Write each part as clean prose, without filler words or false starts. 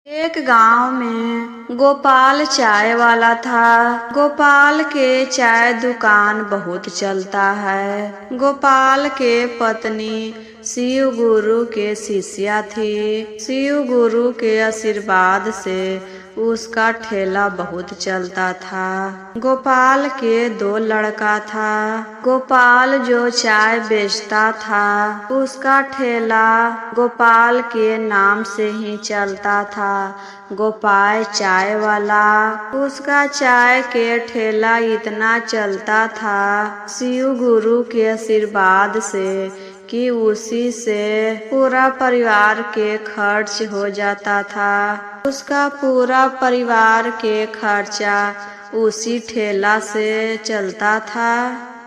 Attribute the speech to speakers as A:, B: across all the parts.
A: एक गांव में गोपाल चाय वाला था। गोपाल के चाय दुकान बहुत चलता है। गोपाल के पत्नी शिव गुरु के शिष्या थी। शिव गुरु के आशीर्वाद से उसका ठेला बहुत चलता था। गोपाल के 2 लड़का था। गोपाल जो चाय बेचता था उसका ठेला गोपाल के नाम से ही चलता था, गोपाल चाय वाला। उसका चाय के ठेला इतना चलता था शिव गुरु के आशीर्वाद से कि उसी से पूरा परिवार के खर्च हो जाता था। उसका पूरा परिवार के खर्चा उसी ठेला से चलता था।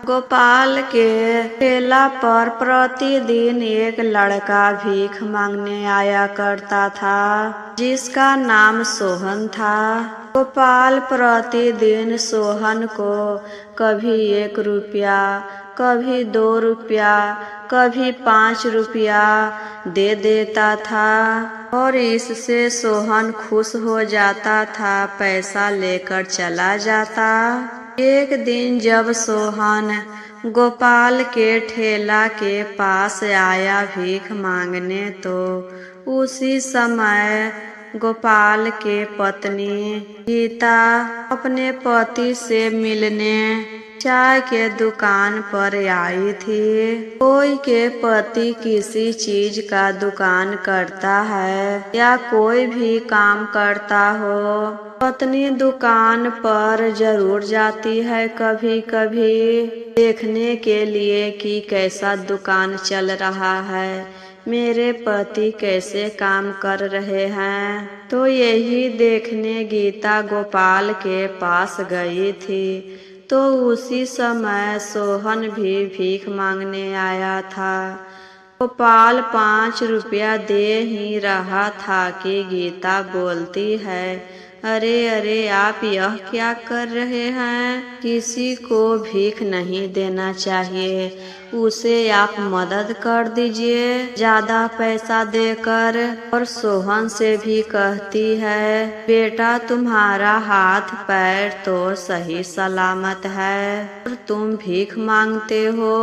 A: गोपाल के ठेला पर प्रतिदिन एक लड़का भीख मांगने आया करता था, जिसका नाम सोहन था। गोपाल प्रतिदिन सोहन को कभी 1 रुपया, कभी 2 रुपया, कभी 5 रुपया दे देता था और इससे सोहन खुश हो जाता था, पैसा लेकर चला जाता। एक दिन जब सोहन गोपाल के ठेला के पास आया भीख मांगने, तो उसी समय गोपाल के पत्नी गीता अपने पति से मिलने चाय के दुकान पर आई थी। कोई के पति किसी चीज का दुकान करता है या कोई भी काम करता हो, पत्नी दुकान पर जरूर जाती है कभी कभी, देखने के लिए कि कैसा दुकान चल रहा है, मेरे पति कैसे काम कर रहे हैं। तो यही देखने गीता गोपाल के पास गई थी। तो उसी समय सोहन भी भीख मांगने आया था। गोपाल 5 रुपया दे ही रहा था कि गीता बोलती है, अरे अरे आप यह क्या कर रहे हैं, किसी को भीख नहीं देना चाहिए, उसे आप मदद कर दीजिए ज्यादा पैसा देकर। और सोहन से भी कहती है, बेटा तुम्हारा हाथ पैर तो सही सलामत है और तुम भीख मांगते हो।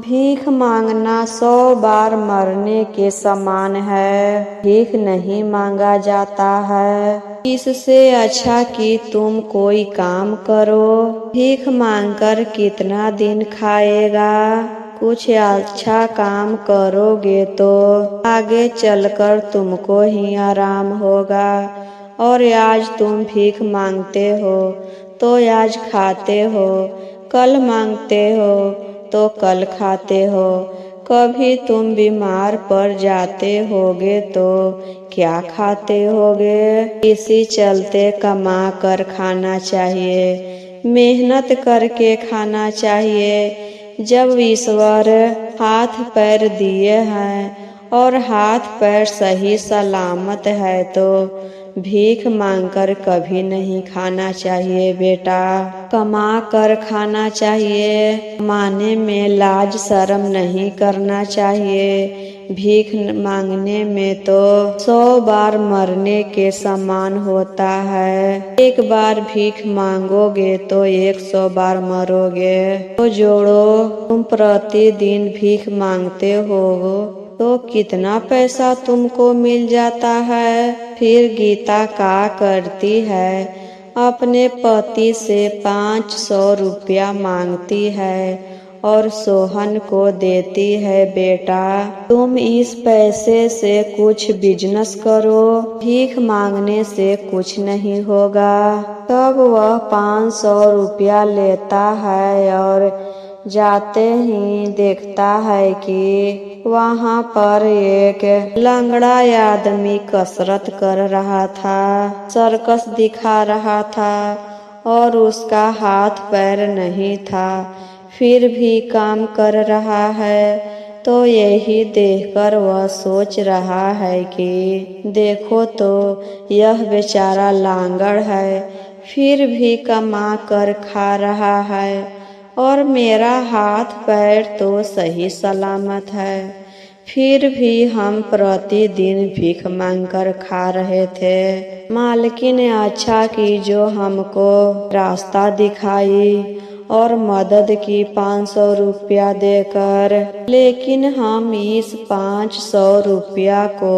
A: भीख मांगना 100 बार मरने के समान है, भीख नहीं मांगा जाता है। इससे अच्छा कि तुम कोई काम करो, भीख मांगकर कितना दिन खाएगा, कुछ अच्छा काम करोगे तो आगे चलकर तुमको ही आराम होगा। और आज तुम भीख मांगते हो तो आज खाते हो, कल मांगते हो तो कल खाते हो, कभी तुम बीमार पड़ जाते होगे तो क्या खाते होगे। इसी चलते कमा कर खाना चाहिए, मेहनत करके खाना चाहिए। जब ईश्वर हाथ पैर दिए हैं और हाथ पैर सही सलामत है तो भीख मांगकर कभी नहीं खाना चाहिए बेटा, कमा कर खाना चाहिए। कमाने में लाज शर्म नहीं करना चाहिए, भीख मांगने में तो 100 बार मरने के समान होता है। एक बार भीख मांगोगे तो 100 बार मरोगे। तो जोड़ो, तुम प्रतिदिन भीख मांगते हो तो कितना पैसा तुमको मिल जाता है। फिर गीता का करती है, अपने पति से 500 रुपया मांगती है और सोहन को देती है, बेटा तुम इस पैसे से कुछ बिजनेस करो, भीख मांगने से कुछ नहीं होगा। तब वह 500 रुपया लेता है और जाते ही देखता है कि वहाँ पर एक लंगड़ा आदमी कसरत कर रहा था, सर्कस दिखा रहा था और उसका हाथ पैर नहीं था, फिर भी काम कर रहा है। तो यही देखकर वह सोच रहा है कि देखो तो यह बेचारा लांगड़ है, फिर भी कमा कर खा रहा है और मेरा हाथ पैर तो सही सलामत है, फिर भी हम प्रतिदिन भीख मांगकर खा रहे थे। मालकिन ने अच्छा की जो हमको रास्ता दिखाई और मदद की 500 रुपया देकर। लेकिन हम इस 500 रुपया को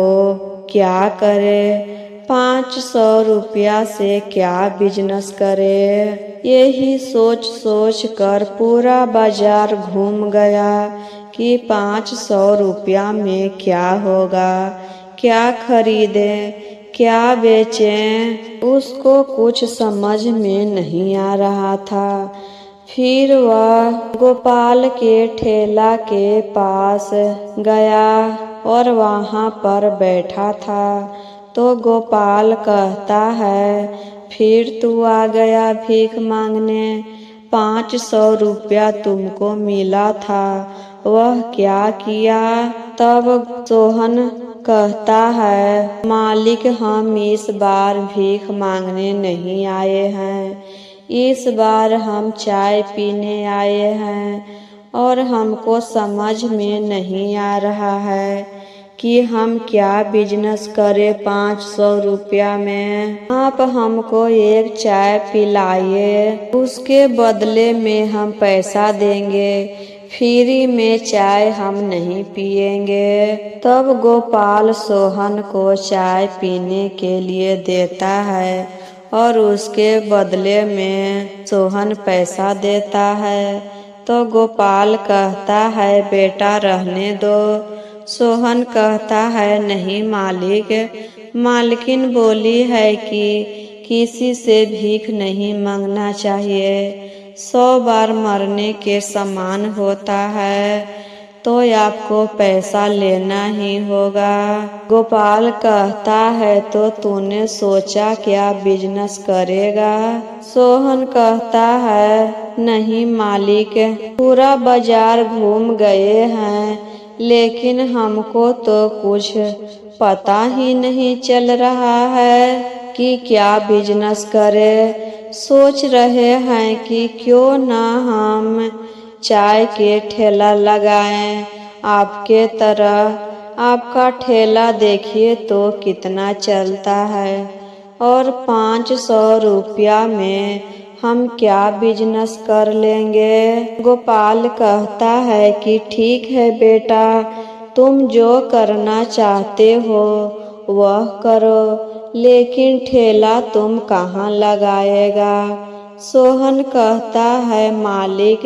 A: क्या करें? 500 रुपया से क्या बिजनेस करें? यही सोच सोच कर पूरा बाजार घूम गया कि 500 रुपया में क्या होगा, क्या खरीदें, क्या बेचें। उसको कुछ समझ में नहीं आ रहा था। फिर वह गोपाल के ठेला के पास गया और वहाँ पर बैठा था। तो गोपाल कहता है, फिर तू आ गया भीख मांगने। 500 रुपया तुमको मिला था, वह क्या किया? तब सोहन कहता है, मालिक हम इस बार भीख मांगने नहीं आए हैं, इस बार हम चाय पीने आए हैं और हमको समझ में नहीं आ रहा है कि हम क्या बिजनेस करें 500 रुपया में। आप हमको एक चाय पिलाइए, उसके बदले में हम पैसा देंगे, फ्री में चाय हम नहीं पिएंगे। तब गोपाल सोहन को चाय पीने के लिए देता है और उसके बदले में सोहन पैसा देता है। तो गोपाल कहता है, बेटा रहने दो। सोहन कहता है, नहीं मालिक, मालकिन बोली है कि किसी से भीख नहीं मांगना चाहिए, 100 बार मरने के समान होता है, तो आपको पैसा लेना ही होगा। गोपाल कहता है, तो तूने सोचा क्या बिजनेस करेगा? सोहन कहता है, नहीं मालिक, पूरा बाजार घूम गए हैं लेकिन हमको तो कुछ पता ही नहीं चल रहा है कि क्या बिजनेस करें। सोच रहे हैं कि क्यों ना हम चाय के ठेला लगाएं आपके तरह। आपका ठेला देखिए तो कितना चलता है और 500 रुपया में हम क्या बिजनेस कर लेंगे। गोपाल कहता है कि ठीक है बेटा, तुम जो करना चाहते हो वह करो, लेकिन ठेला तुम कहाँ लगाएगा? सोहन कहता है, मालिक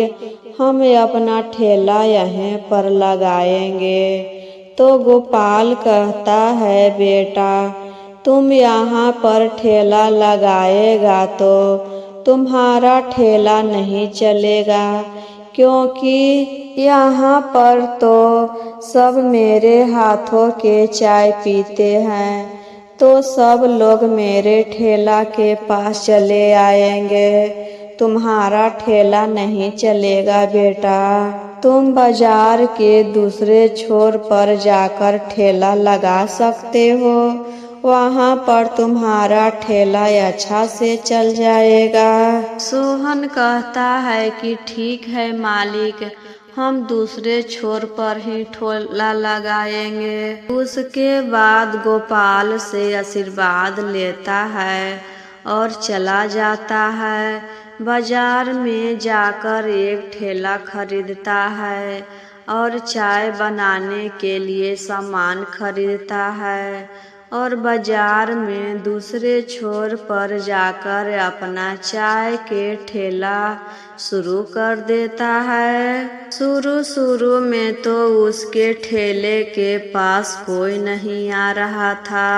A: हम अपना ठेला यहीं पर लगाएंगे। तो गोपाल कहता है, बेटा तुम यहाँ पर ठेला लगाएगा तो तुम्हारा ठेला नहीं चलेगा, क्योंकि यहाँ पर तो सब मेरे हाथों के चाय पीते हैं, तो सब लोग मेरे ठेला के पास चले आएंगे। तुम्हारा ठेला नहीं चलेगा बेटा, तुम बाजार के दूसरे छोर पर जाकर ठेला लगा सकते हो, वहाँ पर तुम्हारा ठेला अच्छा से चल जाएगा। सोहन कहता है कि ठीक है मालिक, हम दूसरे छोर पर ही ठेला लगाएंगे। उसके बाद गोपाल से आशीर्वाद लेता है और चला जाता है। बाजार में जाकर एक ठेला खरीदता है और चाय बनाने के लिए सामान खरीदता है और बाजार में दूसरे छोर पर जाकर अपना चाय के ठेला शुरू कर देता है। शुरू में तो उसके ठेले के पास कोई नहीं आ रहा था।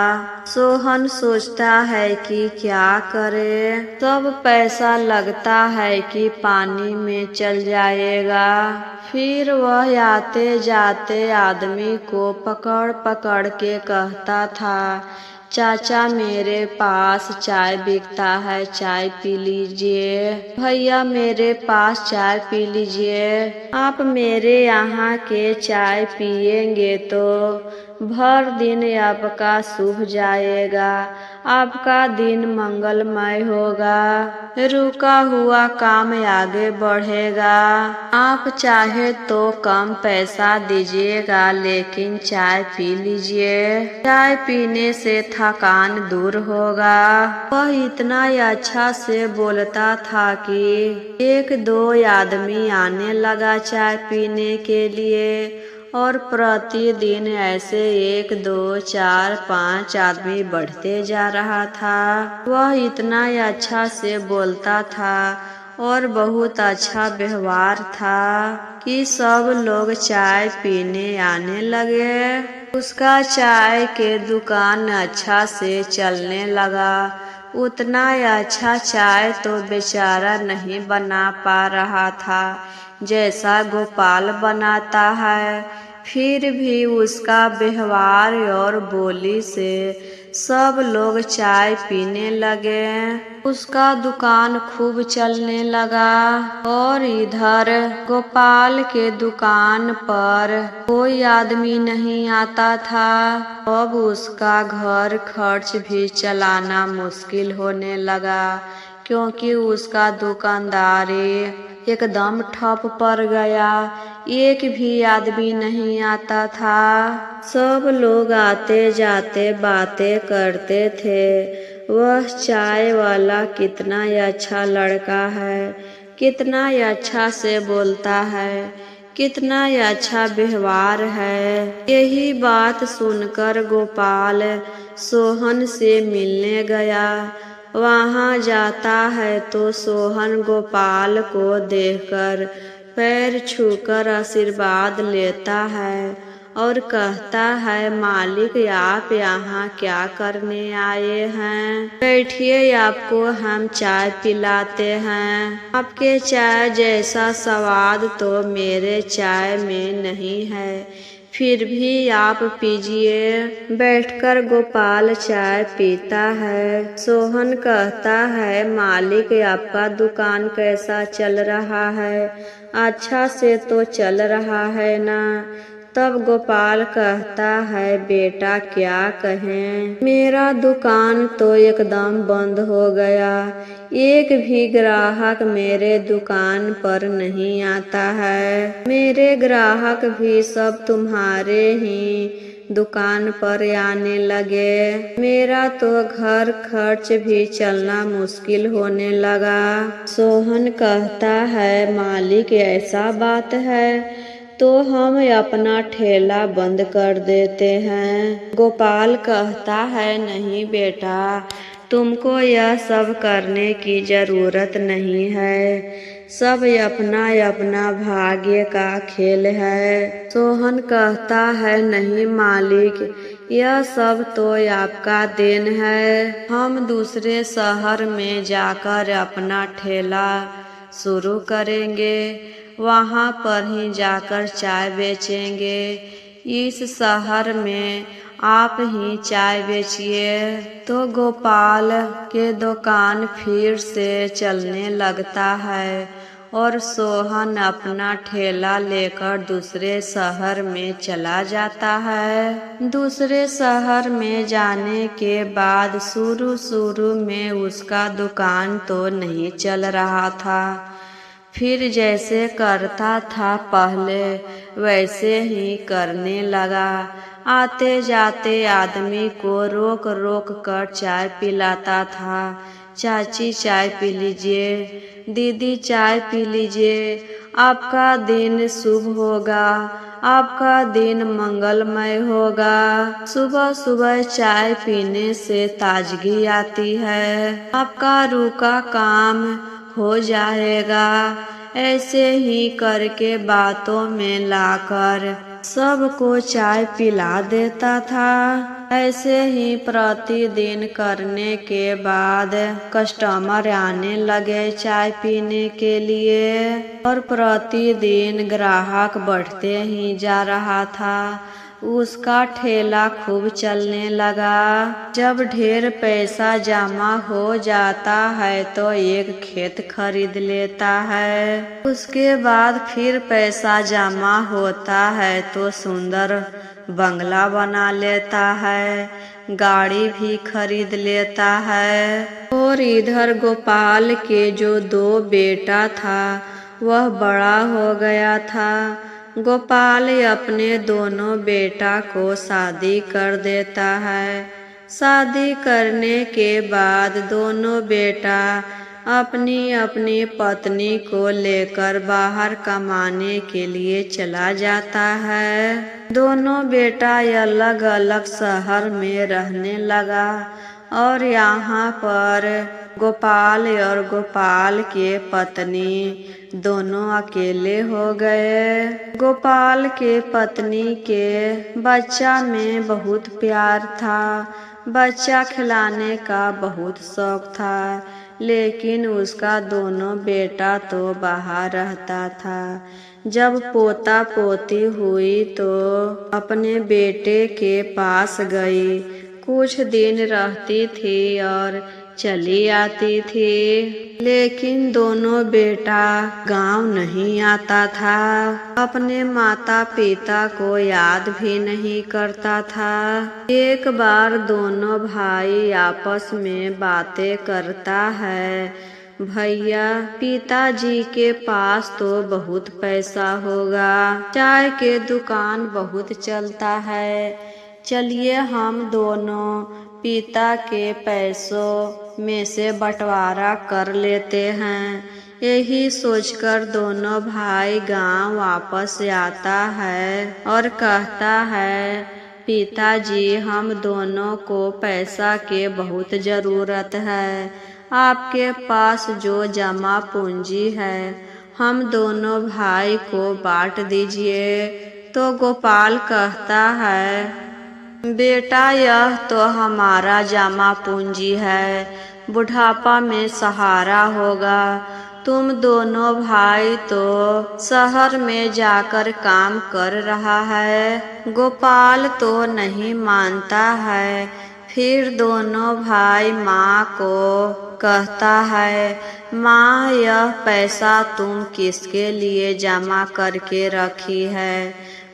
A: सोहन सोचता है कि क्या करे, सब पैसा लगता है कि पानी में चल जाएगा। फिर वह आते जाते आदमी को पकड़ पकड़ के कहता था, चाचा मेरे पास चाय बिकता है, चाय पी लीजिए। भैया मेरे पास चाय पी लीजिए। आप मेरे यहाँ के चाय पिएंगे तो भर दिन आपका शुभ जाएगा, आपका दिन मंगलमय होगा। रुका हुआ काम आगे बढ़ेगा। आप चाहे तो कम पैसा दीजिएगा, लेकिन चाय पी लीजिए। चाय पीने से थकान दूर होगा। वह इतना अच्छा से बोलता था कि एक दो आदमी आने लगा चाय पीने के लिए, और प्रतिदिन ऐसे 1 2 4 5 आदमी बढ़ते जा रहा था। वह इतना अच्छा से बोलता था और बहुत अच्छा व्यवहार था कि सब लोग चाय पीने आने लगे। उसका चाय के दुकान अच्छा से चलने लगा। उतना अच्छा चाय तो बेचारा नहीं बना पा रहा था जैसा गोपाल बनाता है, फिर भी उसका व्यवहार और बोली से सब लोग चाय पीने लगे। उसका दुकान खूब चलने लगा। और इधर गोपाल के दुकान पर कोई आदमी नहीं आता था। अब उसका घर खर्च भी चलाना मुश्किल होने लगा, क्योंकि उसका दुकानदारी एकदम ठप पड़ गया। एक भी आदमी नहीं आता था। सब लोग आते जाते बातें करते थे। वह चाय वाला कितना अच्छा लड़का है, कितना अच्छा से बोलता है, कितना अच्छा व्यवहार है। यही बात सुनकर गोपाल सोहन से मिलने गया। वहाँ जाता है तो सोहन गोपाल को देखकर पैर छूकर आशीर्वाद लेता है और कहता है, मालिक आप यहाँ क्या करने आए हैं? बैठिए, आपको हम चाय पिलाते हैं। आपके चाय जैसा स्वाद तो मेरे चाय में नहीं है, फिर भी आप पीजिए। बैठकर गोपाल चाय पीता है। सोहन कहता है, मालिक आपका दुकान कैसा चल रहा है? अच्छा से तो चल रहा है ना? तब गोपाल कहता है, बेटा क्या कहें, मेरा दुकान तो एकदम बंद हो गया। एक भी ग्राहक मेरे दुकान पर नहीं आता है। मेरे ग्राहक भी सब तुम्हारे ही दुकान पर आने लगे। मेरा तो घर खर्च भी चलना मुश्किल होने लगा। सोहन कहता है, मालिक ऐसा बात है तो हम अपना ठेला बंद कर देते हैं। गोपाल कहता है, नहीं बेटा, तुमको यह सब करने की जरूरत नहीं है। सब अपना अपना भाग्य का खेल है। सोहन कहता है, नहीं मालिक, यह सब तो आपका देन है। हम दूसरे शहर में जाकर अपना ठेला शुरू करेंगे, वहाँ पर ही जाकर चाय बेचेंगे। इस शहर में आप ही चाय बेचिए। तो गोपाल के दुकान फिर से चलने लगता है और सोहन अपना ठेला लेकर दूसरे शहर में चला जाता है। दूसरे शहर में जाने के बाद शुरू में उसका दुकान तो नहीं चल रहा था। फिर जैसे करता था पहले वैसे ही करने लगा। आते जाते आदमी को रोक रोक कर चाय पिलाता था। चाची चाय पी लीजिए, दीदी चाय पी लीजिए, आपका दिन शुभ होगा, आपका दिन मंगलमय होगा। सुबह सुबह चाय पीने से ताजगी आती है, आपका रुका काम हो जाएगा। ऐसे ही करके बातों में लाकर सबको चाय पिला देता था। ऐसे ही प्रतिदिन करने के बाद कस्टमर आने लगे चाय पीने के लिए, और प्रतिदिन ग्राहक बढ़ते ही जा रहा था। उसका ठेला खूब चलने लगा। जब ढेर पैसा जमा हो जाता है तो एक खेत खरीद लेता है। उसके बाद फिर पैसा जमा होता है तो सुंदर बंगला बना लेता है, गाड़ी भी खरीद लेता है। और इधर गोपाल के जो 2 बेटा था वह बड़ा हो गया था। गोपाल अपने दोनों बेटा को शादी कर देता है। शादी करने के बाद दोनों बेटा अपनी अपनी पत्नी को लेकर बाहर कमाने के लिए चला जाता है। दोनों बेटा अलग अलग शहर में रहने लगा और यहाँ पर गोपाल और गोपाल के पत्नी दोनों अकेले हो गए। गोपाल के पत्नी के बच्चा में बहुत प्यार था, बच्चा खिलाने का बहुत शौक था, लेकिन उसका दोनों बेटा तो बाहर रहता था। जब पोता पोती हुई तो अपने बेटे के पास गई, कुछ दिन रहती थी और चली आती थी। लेकिन दोनों बेटा गांव नहीं आता था, अपने माता पिता को याद भी नहीं करता था। एक बार दोनों भाई आपस में बातें करता है, भैया पिताजी के पास तो बहुत पैसा होगा, चाय के दुकान बहुत चलता है, चलिए हम दोनों पिता के पैसों में से बंटवारा कर लेते हैं। यही सोचकर दोनों भाई गांव वापस आता है और कहता है, पिताजी हम दोनों को पैसा के बहुत ज़रूरत है, आपके पास जो जमा पूंजी है हम दोनों भाई को बांट दीजिए। तो गोपाल कहता है, बेटा यह तो हमारा जमा पूंजी है, बुढ़ापा में सहारा होगा। तुम दोनों भाई तो शहर में जाकर काम कर रहा है। गोपाल तो नहीं मानता है। फिर दोनों भाई माँ को कहता है, माँ यह पैसा तुम किसके लिए जमा करके रखी है,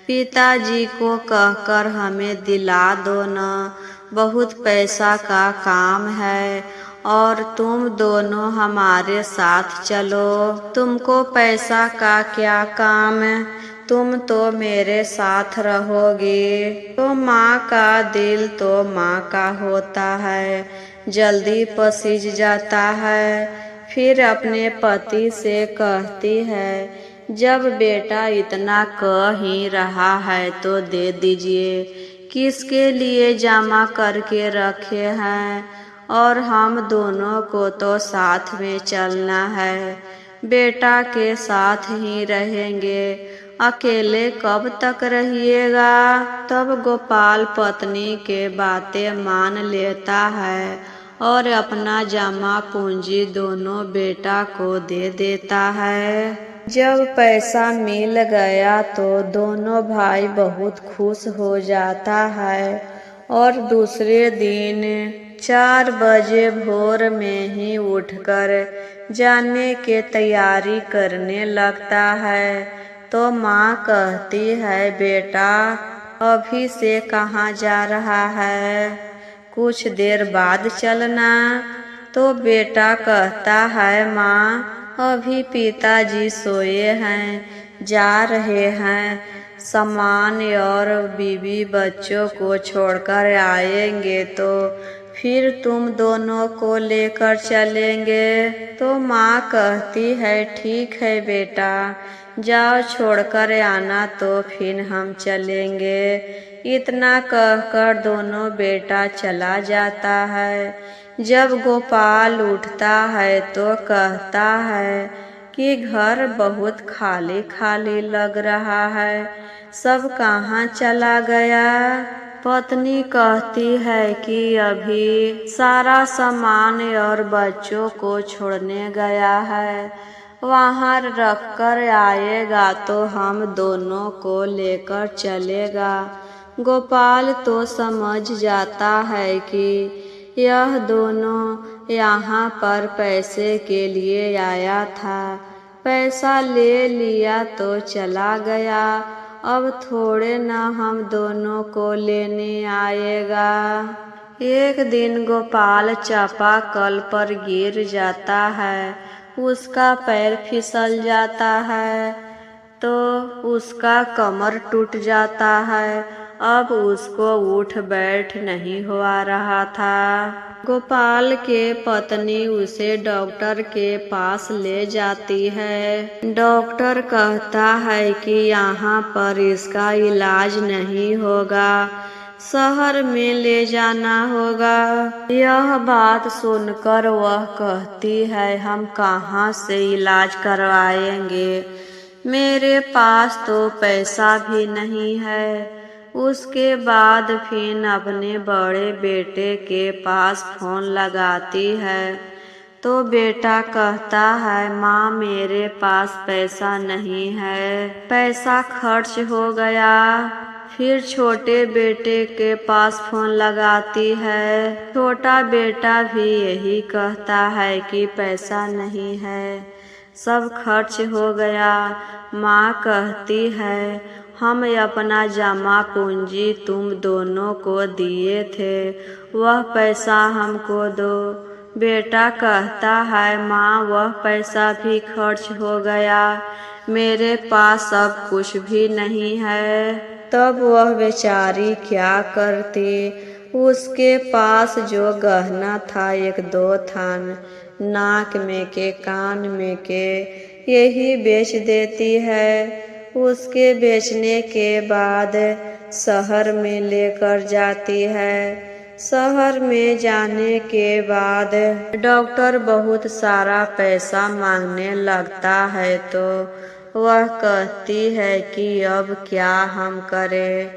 A: पिताजी को कहकर हमें दिला दो न, बहुत पैसा का काम है और तुम दोनों हमारे साथ चलो। तुमको पैसा का क्या काम है, तुम तो मेरे साथ रहोगे। तो माँ का दिल तो माँ का होता है, जल्दी पसीज जाता है। फिर अपने पति से कहती है, जब बेटा इतना कह ही रहा है तो दे दीजिए, किसके लिए जमा करके रखे हैं, और हम दोनों को तो साथ में चलना है, बेटा के साथ ही रहेंगे, अकेले कब तक रहिएगा। तब गोपाल पत्नी के बातें मान लेता है और अपना जमा पूंजी दोनों बेटा को दे देता है। जब पैसा मिल गया तो दोनों भाई बहुत खुश हो जाता है और दूसरे दिन 4 बजे भोर में ही उठकर जाने के तैयारी करने लगता है। तो माँ कहती है, बेटा अभी से कहाँ जा रहा है, कुछ देर बाद चलना। तो बेटा कहता है, माँ अभी पिताजी सोए हैं, जा रहे हैं, सामान और बीवी बच्चों को छोड़कर आएंगे तो फिर तुम दोनों को लेकर चलेंगे। तो माँ कहती है, ठीक है बेटा, जाओ छोड़कर आना तो फिर हम चलेंगे। इतना कहकर दोनों बेटा चला जाता है। जब गोपाल उठता है तो कहता है कि घर बहुत खाली खाली लग रहा है, सब कहाँ चला गया। पत्नी कहती है कि अभी सारा सामान और बच्चों को छोड़ने गया है, वहाँ रखकर आएगा तो हम दोनों को लेकर चलेगा। गोपाल तो समझ जाता है कि यह दोनों यहाँ पर पैसे के लिए आया था, पैसा ले लिया तो चला गया अब थोड़े न हम दोनों को लेने आएगा। एक दिन गोपाल चापाकल पर गिर जाता है, उसका पैर फिसल जाता है तो उसका कमर टूट जाता है। अब उसको उठ बैठ नहीं हुआ रहा था। गोपाल के पत्नी उसे डॉक्टर के पास ले जाती है। डॉक्टर कहता है कि यहाँ पर इसका इलाज नहीं होगा, शहर में ले जाना होगा। यह बात सुनकर वह कहती है, हम कहाँ से इलाज करवाएंगे, मेरे पास तो पैसा भी नहीं है। उसके बाद फिर अपने बड़े बेटे के पास फोन लगाती है तो बेटा कहता है, माँ मेरे पास पैसा नहीं है, पैसा खर्च हो गया। फिर छोटे बेटे के पास फोन लगाती है, छोटा बेटा भी यही कहता है कि पैसा नहीं है, सब खर्च हो गया। माँ कहती है, हम अपना जमा पूंजी तुम दोनों को दिए थे, वह पैसा हमको दो। बेटा कहता है, माँ वह पैसा भी खर्च हो गया, मेरे पास अब कुछ भी नहीं है। तब वह बेचारी क्या करती, उसके पास जो गहना था, एक दो थान नाक में के कान में के, यही बेच देती है। उसके बेचने के बाद शहर में लेकर जाती है। शहर में जाने के बाद डॉक्टर बहुत सारा पैसा मांगने लगता है तो वह कहती है कि अब क्या हम करें,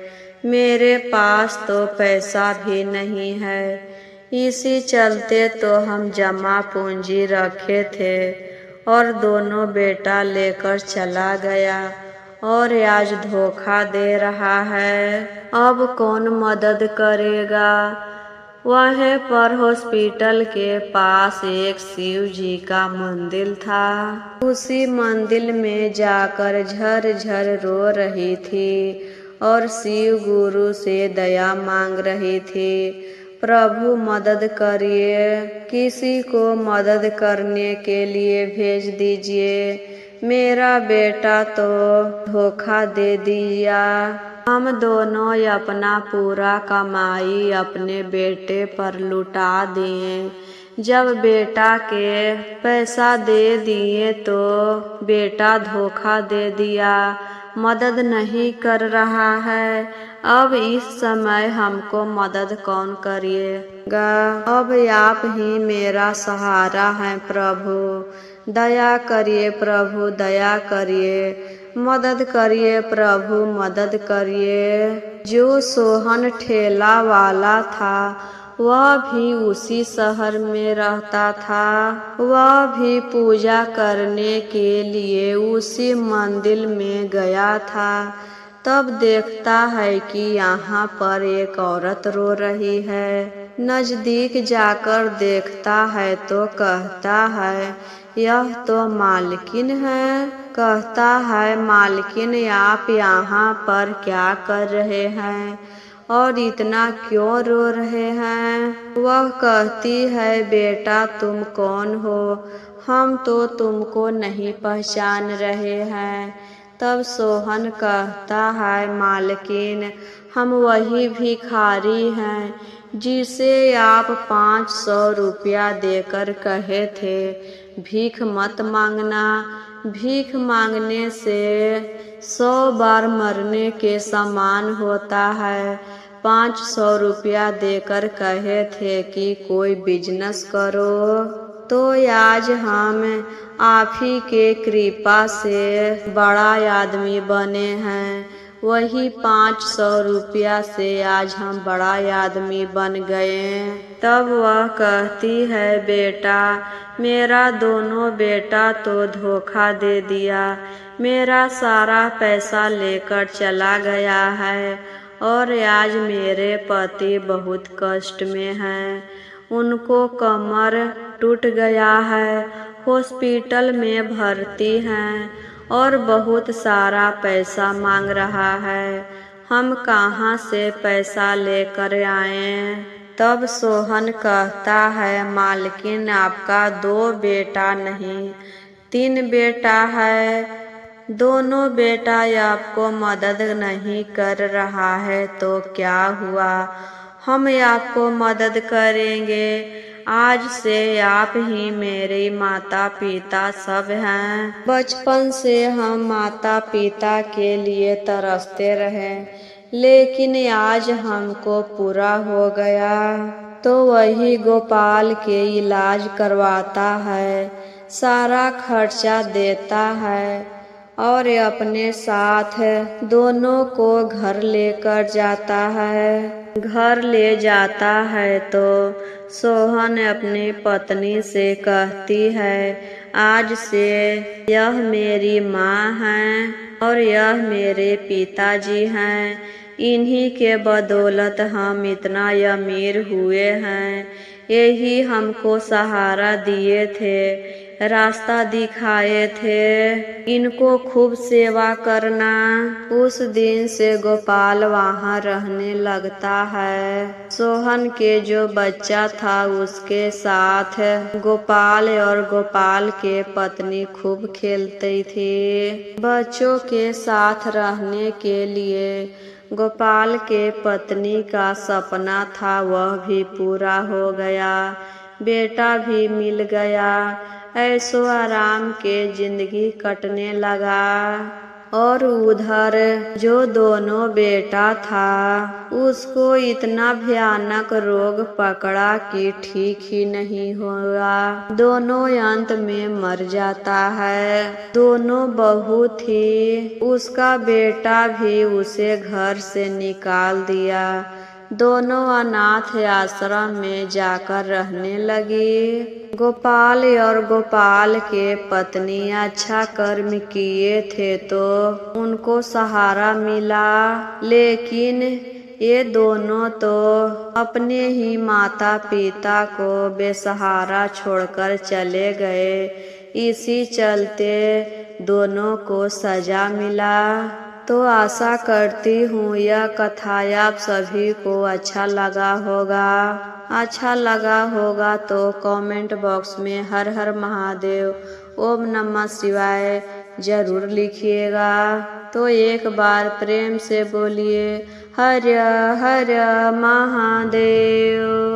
A: मेरे पास तो पैसा भी नहीं है। इसी चलते तो हम जमा पूंजी रखे थे और दोनों बेटा लेकर चला गया और आज धोखा दे रहा है। अब कौन मदद करेगा। वहीं पर हॉस्पिटल के पास एक शिव जी का मंदिर था। उसी मंदिर में जाकर झर झर रो रही थी और शिव गुरु से दया मांग रही थी, प्रभु मदद करिए, किसी को मदद करने के लिए भेज दीजिए, मेरा बेटा तो धोखा दे दिया। हम दोनों अपना पूरा कमाई अपने बेटे पर लुटा दिए। जब बेटा के पैसा दे दिए तो बेटा धोखा दे दिया, मदद नहीं कर रहा है। अब इस समय हमको मदद कौन करिएगा। अब आप ही मेरा सहारा हैं प्रभु, दया करिए प्रभु, दया करिए, मदद करिए प्रभु, मदद करिए। जो सोहन ठेला वाला था वह भी उसी शहर में रहता था। वह भी पूजा करने के लिए उसी मंदिर में गया था। तब देखता है कि यहाँ पर एक औरत रो रही है। नजदीक जाकर देखता है तो कहता है, यह तो मालकिन है। कहता है, मालकिन आप यहाँ पर क्या कर रहे हैं और इतना क्यों रो रहे हैं। वह कहती है, बेटा तुम कौन हो, हम तो तुमको नहीं पहचान रहे हैं। तब सोहन कहता है, मालकिन हम वही भिखारी हैं जिसे आप 500 रुपया देकर कहे थे भीख मत मांगना, भीख मांगने से 100 बार मरने के समान होता है। 500 रुपया देकर कहे थे कि कोई बिजनेस करो, तो आज हम आप ही के कृपा से बड़ा आदमी बने हैं। वही 500 रुपया से आज हम बड़ा आदमी बन गए। तब वह कहती है, बेटा मेरा दोनों बेटा तो धोखा दे दिया, मेरा सारा पैसा लेकर चला गया है और आज मेरे पति बहुत कष्ट में हैं। उनको कमर टूट गया है, हॉस्पिटल में भर्ती हैं और बहुत सारा पैसा मांग रहा है। हम कहाँ से पैसा लेकर आएं? तब सोहन कहता है, मालकिन आपका 2 बेटा नहीं 3 बेटा है। दोनों बेटा आपको मदद नहीं कर रहा है तो क्या हुआ, हम आपको मदद करेंगे। आज से आप ही मेरे माता पिता सब हैं। बचपन से हम माता पिता के लिए तरसते रहे, लेकिन आज हमको पूरा हो गया। तो वही गोपाल के इलाज करवाता है, सारा खर्चा देता है और अपने साथ दोनों को घर लेकर जाता है। घर ले जाता है तो सोहन अपनी पत्नी से कहती है, आज से यह मेरी माँ है और यह मेरे पिताजी हैं। इन्हीं के बदौलत हम इतना अमीर हुए हैं। यही हमको सहारा दिए थे, रास्ता दिखाए थे, इनको खूब सेवा करना। उस दिन से गोपाल वहाँ रहने लगता है। सोहन के जो बच्चा था उसके साथ गोपाल और गोपाल के पत्नी खूब खेलती थी। बच्चों के साथ रहने के लिए गोपाल के पत्नी का सपना था, वह भी पूरा हो गया। बेटा भी मिल गया। ऐशो आराम के जिंदगी कटने लगा। और उधर जो दोनों बेटा था उसको इतना भयानक रोग पकड़ा कि ठीक ही नहीं हुआ। दोनों अंत में मर जाता है। दोनों बहू थी, उसका बेटा भी उसे घर से निकाल दिया। दोनों अनाथ आश्रम में जाकर रहने लगी। गोपाल और गोपाल के पत्नी अच्छा कर्म किए थे तो उनको सहारा मिला, लेकिन ये दोनों तो अपने ही माता पिता को बेसहारा छोड़कर चले गए। इसी चलते दोनों को सजा मिला। तो आशा करती हूँ यह कथा आप सभी को अच्छा लगा होगा। अच्छा लगा होगा तो कमेंट बॉक्स में हर हर महादेव, ओम नमः शिवाय जरूर लिखिएगा। तो एक बार प्रेम से बोलिए हर हर महादेव।